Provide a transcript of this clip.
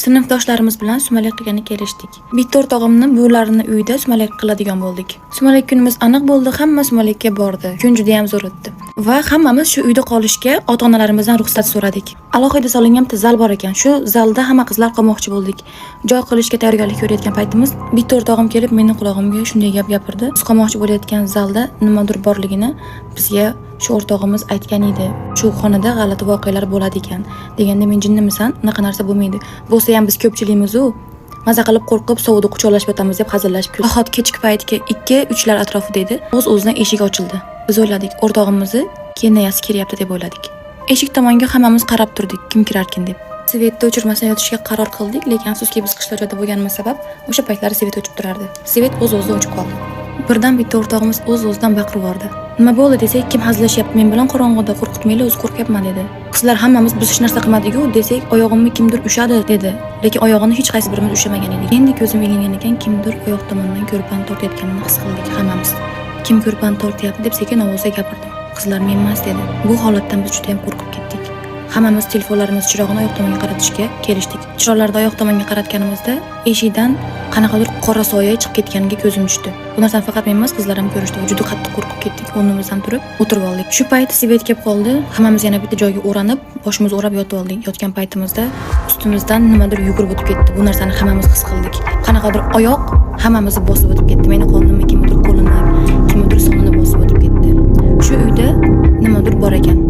Sinfdoshlarimiz bilan sumalak qilgani kelishdik. Bitta o'rtog'imni buvlarini uyida sumalak qiladigan bo'ldik. Sumalak kunimiz aniq bo'ldi, hamma sumalakka bordi. Kun juda ham zo'r o'tdi. Va hammamiz shu uyda qolishga ota-onalarimizdan ruxsat so'radik. Alohida solingan bitta zal bor ekan. Shu zalda hamma qizlar qolmoqchi bo'ldik. Joy qilishga tayyorgarlik ko'rayotgan paytimiz bitta o'rtog'im kelib meni qulog'imga shunday gap gapirdi. Biz qolmoqchi bo'layotgan zalda nimadir borligini bizga shu o'rtog'imiz aytgan edi. Shu xonada g'alati voqealar bo'ladi ekan. Deganda men jinnimisan? Unaqa narsa bo'lmaydi. Bo'lsa ham biz ko'pchiligimiz-u maza qilib qo'rqib sovda quchoqlashib yotamiz deb hazillashib kuldik. Ahot kechki paytga 2-3lar atrofida edi. O'z-o'zidan eshik ochildi. Biz o'yladik, o'rtog'imizni kenayasi kelyapti deb o'yladik. Eshik tomonga hammamiz qarab turdik, kim kirarkin deb. Svetni o'chirmasdan yotishga qaror qildik, lekin afsuski biz qishloq joyda bo'lganimiz sabab o'sha paytlar svet o'chib turardi. Svet o'z-o'zidan o'chib qoldi. Birdan bitta o'rtog'imiz o'z-o'zidan baqirib yubordi. Nima bo'ldi desak, kim hazillashyapti, men bilan qorong'uda qo'rqitmaylar, o'zi qo'rqyapman dedi. Qizlar hammamiz biz hech narsa qilmadik-ku desak, oyog'imni kimdir ushadi dedi. Lekin oyog'ini hech qaysi birimiz ushamagan edik. Endi ko'zim ilingan ekan, kimdir oyoq tomonidan ko'rpan tortayotganini his qildik hammamiz. Kim ko'rpan tortyapti deb sekin ovozda gapirdim. Qizlar men emas dedi. Bu holatdan biz juda ham qo'rqib ketdik. Hammamiz telefonlarimiz chirog'ini oyoq tomonga qaratishga kelishdik. Chiroqlarni oyoq tomonga qaratganimizda eshikdan qanaqadir qora soya chiqib ketganiga ko'zim tushdi. Bu narsani faqat men emas, qizlar ham ko'rishdi. Juda qattiq qo'rqib ketdik. O'rnimizdan turib o'tirib oldik. Shu payt Svet kelib qoldi. Hammamiz yana bitta joyga o'ranib, boshimizni o'rab yotib oldik. Yotgan paytimizda ustimizdan nimadir yugurib o'tib ketdi. Bu narsani hammamiz his qildik. Qanaqadir oyoq hammamizni bosib o'tib ketdi. Meni qo'limni kimdir qo'lini, kimdir sonini bosib o'tib ketdi. Shu uyda nimadir bor ekan.